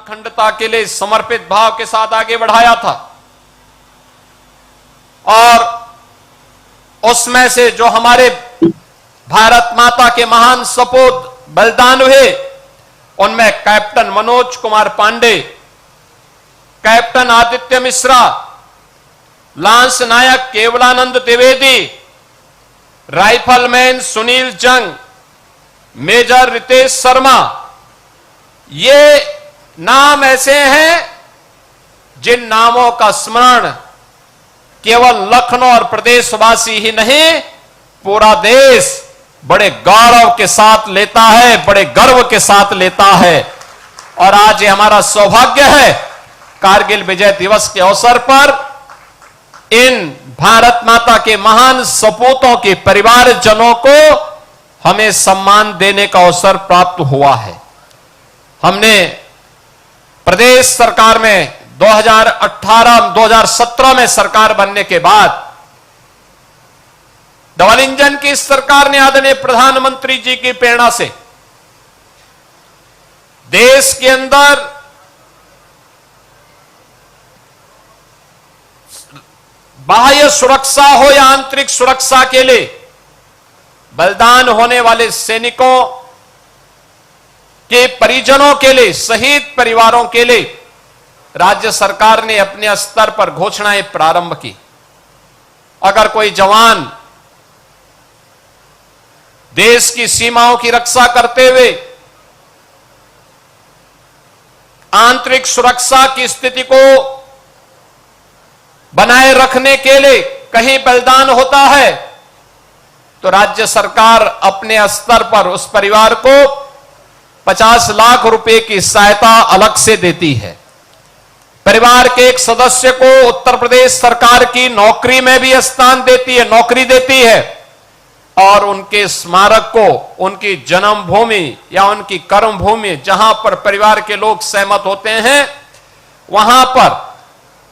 अखंडता के लिए समर्पित भाव के साथ आगे बढ़ाया था। और उसमें से जो हमारे भारत माता के महान सपूत बलिदान हुए, उनमें captain Manoj Kumar Pandey, captain Aditya Mishra, lance Naik Kevalanand Dwivedi, rifleman Sunil Jung, major Ritesh Sharma, ये नाम ऐसे हैं जिन नामों का स्मरण केवल लखनऊ और प्रदेशवासी ही नहीं, पूरा देश बड़े गौरव के साथ लेता है, बड़े गर्व के साथ लेता है। और आज ये हमारा सौभाग्य है, कारगिल विजय दिवस के अवसर पर इन भारत माता के महान सपूतों के परिवारजनों को हमें सम्मान देने का अवसर प्राप्त हुआ है। हमने प्रदेश सरकार में 2018-2017 में सरकार बनने के बाद डबल इंजन की सरकार ने आदरणीय प्रधानमंत्री जी की प्रेरणा से देश के अंदर बाह्य सुरक्षा हो या आंतरिक सुरक्षा के लिए बलिदान होने वाले सैनिकों के परिजनों के लिए, शहीद परिवारों के लिए राज्य सरकार ने अपने स्तर पर घोषणाएं प्रारंभ की। अगर कोई जवान देश की सीमाओं की रक्षा करते हुए आंतरिक सुरक्षा की स्थिति को बनाए रखने के लिए कहीं बलिदान होता है, तो राज्य सरकार अपने स्तर पर उस परिवार को 50 लाख रुपए की सहायता अलग से देती है। परिवार के एक सदस्य को उत्तर प्रदेश सरकार की नौकरी में भी स्थान देती है, नौकरी देती है, और उनके स्मारक को उनकी जन्मभूमि या उनकी कर्मभूमि जहां पर परिवार के लोग सहमत होते हैं, वहां पर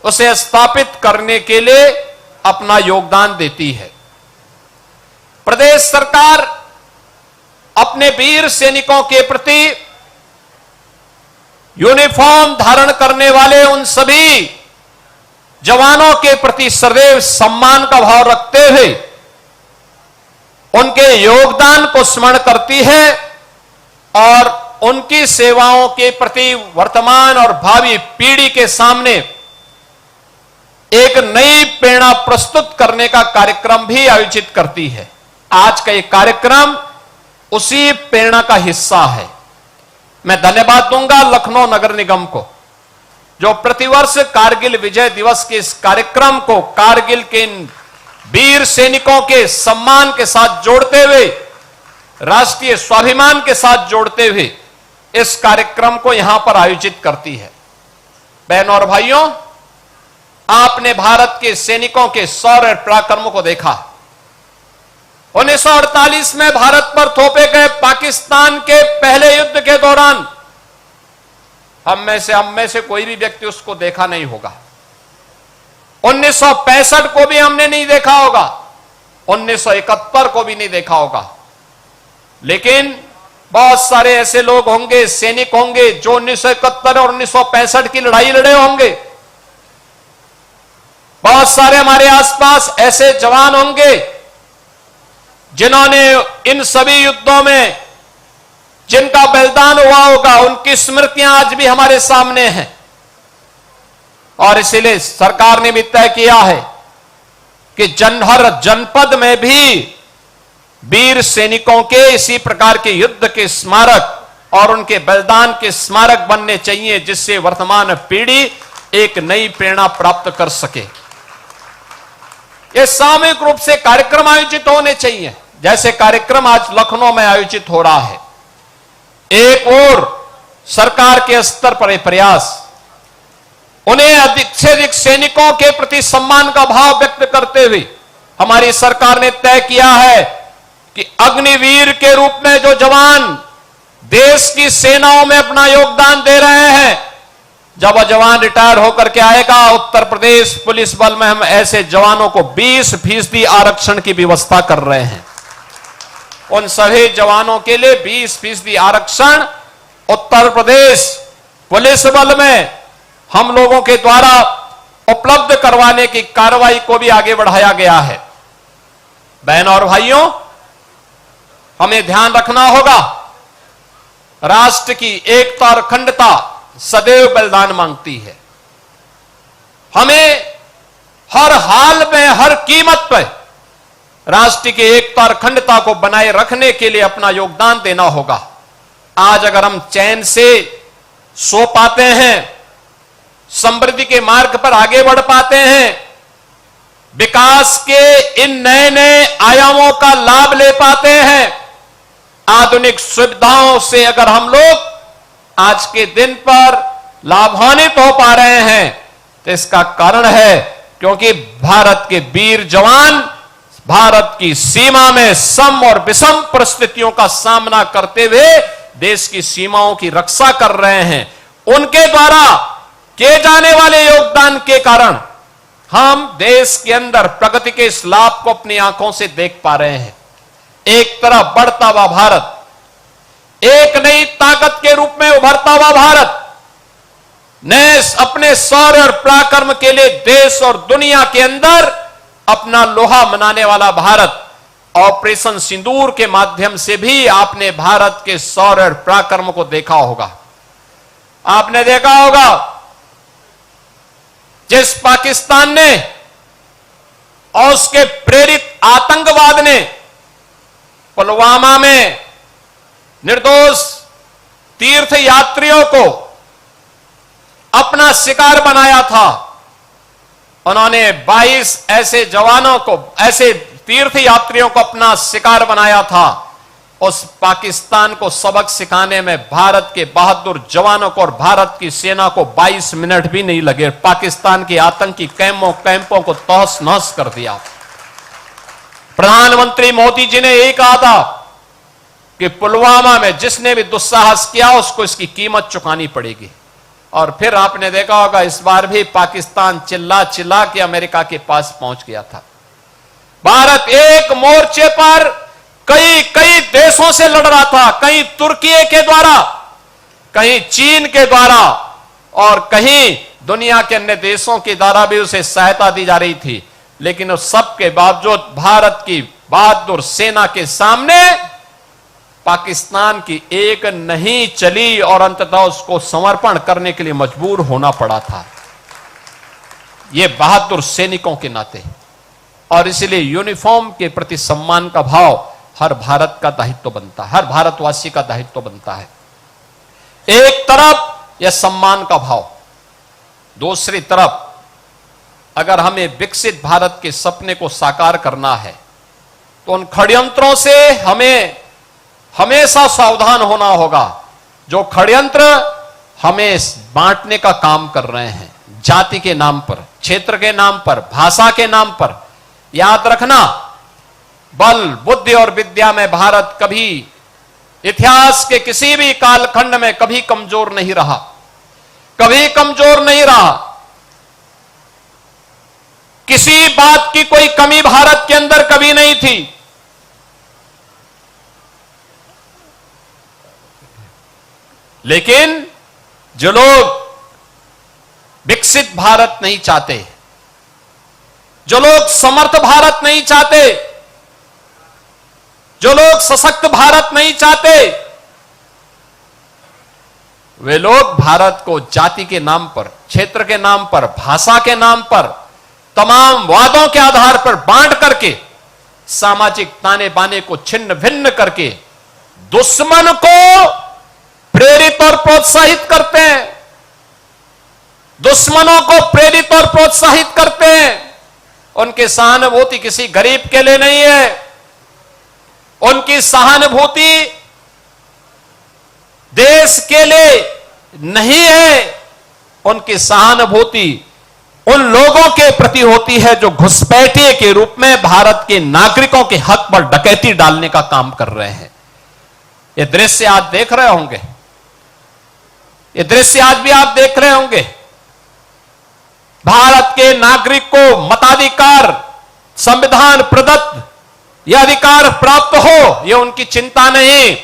उसे स्थापित करने के लिए अपना योगदान देती है। प्रदेश सरकार अपने वीर सैनिकों के प्रति यूनिफॉर्म धारण करने वाले उन सभी जवानों के प्रति सदैव सम्मान का भाव रखते हुए उनके योगदान को स्मरण करती है और उनकी सेवाओं के प्रति वर्तमान और भावी पीढ़ी के सामने एक नई प्रेरणा प्रस्तुत करने का कार्यक्रम भी आयोजित करती है। आज का ये कार्यक्रम उसी प्रेरणा का हिस्सा है। मैं धन्यवाद दूंगा लखनऊ नगर निगम को, जो प्रतिवर्ष कारगिल विजय दिवस के इस कार्यक्रम को कारगिल के इन वीर सैनिकों के सम्मान के साथ जोड़ते हुए, राष्ट्रीय स्वाभिमान के साथ जोड़ते हुए इस कार्यक्रम को यहां पर आयोजित करती है। बहनों और भाइयों, आपने भारत के सैनिकों के शौर्य पराक्रमों को देखा। 1948 में भारत पर थोपे गए पाकिस्तान के पहले युद्ध के दौरान हम में से कोई भी व्यक्ति उसको देखा नहीं होगा। 1965 को भी हमने नहीं देखा होगा, 1971 को भी नहीं देखा होगा, लेकिन बहुत सारे ऐसे लोग होंगे, सैनिक होंगे जो 1971 और 1965 की लड़ाई लड़े होंगे। बहुत सारे हमारे आसपास ऐसे जवान होंगे जिन्होंने इन सभी युद्धों में जिनका बलिदान हुआ होगा, उनकी स्मृतियां आज भी हमारे सामने हैं। और इसीलिए सरकार ने भी तय किया है कि हर जनपद में भी वीर सैनिकों के इसी प्रकार के युद्ध के स्मारक और उनके बलिदान के स्मारक बनने चाहिए, जिससे वर्तमान पीढ़ी एक नई प्रेरणा प्राप्त कर सके। ये सामूहिक रूप से कार्यक्रम आयोजित होने चाहिए, जैसे कार्यक्रम आज लखनऊ में आयोजित हो रहा है। एक और सरकार के स्तर पर प्रयास, उन्हें अधिक से अधिक सैनिकों के प्रति सम्मान का भाव व्यक्त करते हुए हमारी सरकार ने तय किया है कि अग्निवीर के रूप में जो जवान देश की सेनाओं में अपना योगदान दे रहे हैं, जब वह जवान रिटायर होकर के आएगा, उत्तर प्रदेश पुलिस बल में हम ऐसे जवानों को 20% आरक्षण की व्यवस्था कर रहे हैं। उन सभी जवानों के लिए 20% आरक्षण उत्तर प्रदेश पुलिस बल में हम लोगों के द्वारा उपलब्ध करवाने की कार्रवाई को भी आगे बढ़ाया गया है। बहन और भाइयों, हमें ध्यान रखना होगा, राष्ट्र की एकता और अखंडता सदैव बलिदान मांगती है। हमें हर हाल में, हर कीमत पर राष्ट्र की एकता और अखंडता को बनाए रखने के लिए अपना योगदान देना होगा। आज अगर हम चैन से सो पाते हैं, समृद्धि के मार्ग पर आगे बढ़ पाते हैं, विकास के इन नए नए आयामों का लाभ ले पाते हैं, आधुनिक सुविधाओं से अगर हम लोग आज के दिन पर लाभान्वित हो पा रहे हैं, तो इसका कारण है क्योंकि भारत के वीर जवान भारत की सीमा में सम और विषम परिस्थितियों का सामना करते हुए देश की सीमाओं की रक्षा कर रहे हैं। उनके द्वारा किए जाने वाले योगदान के कारण हम देश के अंदर प्रगति के इस लाभ को अपनी आंखों से देख पा रहे हैं। एक तरफ बढ़ता हुआ भारत, एक नई ताकत के रूप में उभरता हुआ भारत, नए अपने शौर्य और पराक्रम के लिए देश और दुनिया के अंदर अपना लोहा मनाने वाला भारत। ऑपरेशन सिंदूर के माध्यम से भी आपने भारत के शौर्य और पराक्रम को देखा होगा। आपने देखा होगा जिस पाकिस्तान ने और उसके प्रेरित आतंकवाद ने पुलवामा में निर्दोष तीर्थ यात्रियों को अपना शिकार बनाया था। उन्होंने 22 ऐसे जवानों को, ऐसे तीर्थ यात्रियों को अपना शिकार बनाया था। उस पाकिस्तान को सबक सिखाने में भारत के बहादुर जवानों को और भारत की सेना को 22 मिनट भी नहीं लगे। पाकिस्तान के आतंकी कैंपों को तहस नहस कर दिया। प्रधानमंत्री मोदी जी ने यही कहा था कि पुलवामा में जिसने भी दुस्साहस किया उसको इसकी कीमत चुकानी पड़ेगी। और फिर आपने देखा होगा इस बार भी पाकिस्तान चिल्ला चिल्ला के अमेरिका के पास पहुंच गया था। भारत एक मोर्चे पर कई देशों से लड़ रहा था, कहीं तुर्की के द्वारा, कहीं चीन के द्वारा और कहीं दुनिया के अन्य देशों के द्वारा भी उसे सहायता दी जा रही थी। लेकिन उस सब के बावजूद भारत की बहादुर सेना के सामने पाकिस्तान की एक नहीं चली और अंततः उसको समर्पण करने के लिए मजबूर होना पड़ा था। यह बहादुर सैनिकों के नाते, और इसलिए यूनिफॉर्म के प्रति सम्मान का भाव हर भारत का दायित्व बनता है, हर भारतवासी का दायित्व बनता है। एक तरफ यह सम्मान का भाव, दूसरी तरफ अगर हमें विकसित भारत के सपने को साकार करना है तो उन षड्यंत्रों से हमें हमेशा सावधान होना होगा जो षड्यंत्र हमें बांटने का काम कर रहे हैं, जाति के नाम पर, क्षेत्र के नाम पर, भाषा के नाम पर। याद रखना, बल, बुद्धि और विद्या में भारत कभी इतिहास के किसी भी कालखंड में कभी कमजोर नहीं रहा, कभी कमजोर नहीं रहा। किसी बात की कोई कमी भारत के अंदर कभी नहीं थी। लेकिन जो लोग विकसित भारत नहीं चाहते, जो लोग समर्थ भारत नहीं चाहते, जो लोग सशक्त भारत नहीं चाहते, वे लोग भारत को जाति के नाम पर, क्षेत्र के नाम पर, भाषा के नाम पर, तमाम वादों के आधार पर बांट करके, सामाजिक ताने बाने को छिन्न भिन्न करके दुश्मन को प्रेरित और प्रोत्साहित करते हैं, दुश्मनों को प्रेरित और प्रोत्साहित करते हैं। उनकी सहानुभूति किसी गरीब के लिए नहीं है, उनकी सहानुभूति देश के लिए नहीं है, उनकी सहानुभूति उन लोगों के प्रति होती है जो घुसपैठिए के रूप में भारत के नागरिकों के हक पर डकैती डालने का काम कर रहे हैं। यह दृश्य आज देख रहे होंगे, यह दृश्य आज भी आप देख रहे होंगे। भारत के नागरिक को मताधिकार, संविधान प्रदत्त यह अधिकार प्राप्त हो, यह उनकी चिंता नहीं,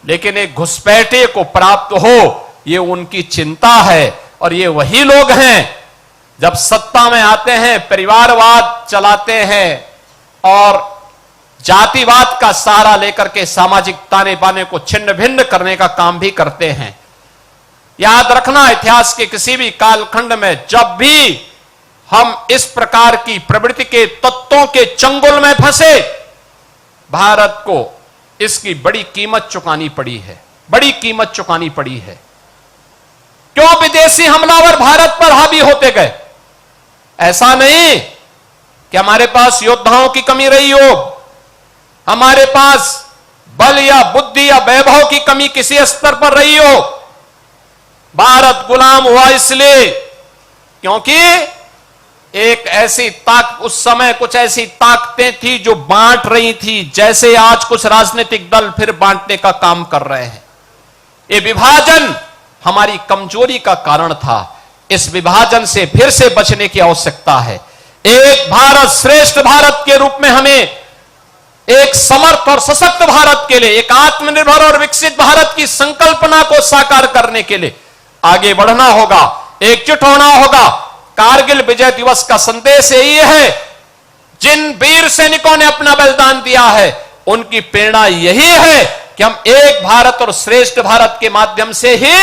लेकिन एक घुसपैठिए को प्राप्त हो ये उनकी चिंता है। और ये वही लोग हैं जब सत्ता में आते हैं परिवारवाद चलाते हैं और जातिवाद का सहारा लेकर के सामाजिक ताने बाने को छिन्न भिन्न करने का काम भी करते हैं। याद रखना, इतिहास के किसी भी कालखंड में जब भी हम इस प्रकार की प्रवृत्ति के तत्वों के चंगुल में फंसे, भारत को इसकी बड़ी कीमत चुकानी पड़ी है, बड़ी कीमत चुकानी पड़ी है। क्यों विदेशी हमलावर भारत पर हावी होते गए? ऐसा नहीं कि हमारे पास योद्धाओं की कमी रही हो, हमारे पास बल या बुद्धि या वैभव की कमी किसी स्तर पर रही हो। भारत गुलाम हुआ इसलिए क्योंकि एक ऐसी उस समय कुछ ऐसी ताकतें थी जो बांट रही थी, जैसे आज कुछ राजनीतिक दल फिर बांटने का काम कर रहे हैं। ये विभाजन हमारी कमजोरी का कारण था। इस विभाजन से फिर से बचने की आवश्यकता है। एक भारत श्रेष्ठ भारत के रूप में हमें एक समर्थ और सशक्त भारत के लिए, एक आत्मनिर्भर और विकसित भारत की संकल्पना को साकार करने के लिए आगे बढ़ना होगा, एकजुट होना होगा। कारगिल विजय दिवस का संदेश यही है, जिन वीर सैनिकों ने अपना बलिदान दिया है उनकी प्रेरणा यही है कि हम एक भारत और श्रेष्ठ भारत के माध्यम से ही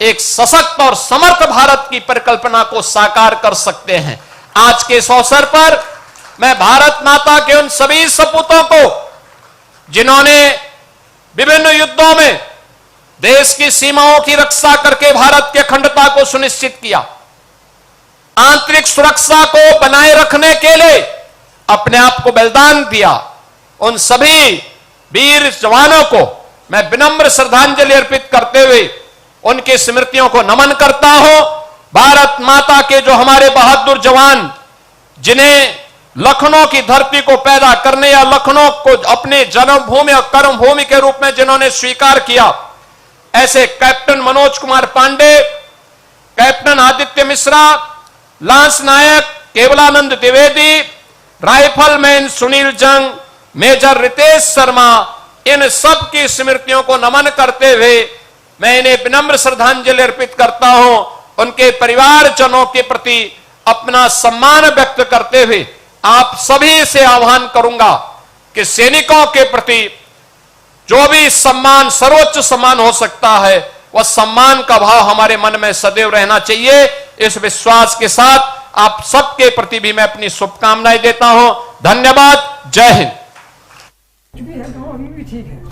एक सशक्त और समर्थ भारत की परिकल्पना को साकार कर सकते हैं। आज के इस अवसर पर मैं भारत माता के उन सभी सपूतों को जिन्होंने विभिन्न युद्धों में देश की सीमाओं की रक्षा करके भारत की अखंडता को सुनिश्चित किया, आंतरिक सुरक्षा को बनाए रखने के लिए अपने आप को बलिदान दिया, उन सभी वीर जवानों को मैं विनम्र श्रद्धांजलि अर्पित करते हुए उनकी स्मृतियों को नमन करता हूं। भारत माता के जो हमारे बहादुर जवान, जिन्हें लखनऊ की धरती को पैदा करने या लखनऊ को अपने जन्मभूमि और कर्मभूमि के रूप में जिन्होंने स्वीकार किया, ऐसे captain Manoj Kumar Pandey, captain Aditya Mishra, lance Naik Kevalanand Dwivedi, rifleman Sunil Jung, major Ritesh Sharma, इन सब की स्मृतियों को नमन करते हुए मैं इन्हें विनम्र श्रद्धांजलि अर्पित करता हूं। उनके परिवारजनों के प्रति अपना सम्मान व्यक्त करते हुए आप सभी से आह्वान करूंगा कि सैनिकों के प्रति जो भी सम्मान, सर्वोच्च सम्मान हो सकता है, वह सम्मान का भाव हमारे मन में सदैव रहना चाहिए। इस विश्वास के साथ आप सबके प्रति भी मैं अपनी शुभकामनाएं देता हूं। धन्यवाद। जय हिंद।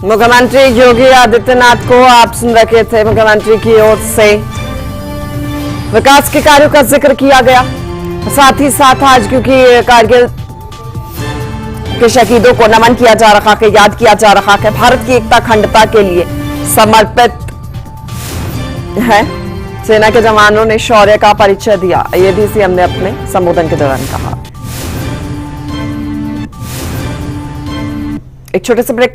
मुख्यमंत्री योगी आदित्यनाथ को आप सुन रखे थे। मुख्यमंत्री की ओर से विकास के कार्यों का जिक्र किया गया, साथ ही साथ आज क्योंकि कारगिल के शहीदों को नमन किया जा रहा है, याद किया जा रहा है, भारत की एकता अखंडता के लिए समर्पित है। सेना के जवानों ने शौर्य का परिचय दिया, ये भी सीएम ने अपने संबोधन के दौरान कहा। एक छोटे से ब्रेक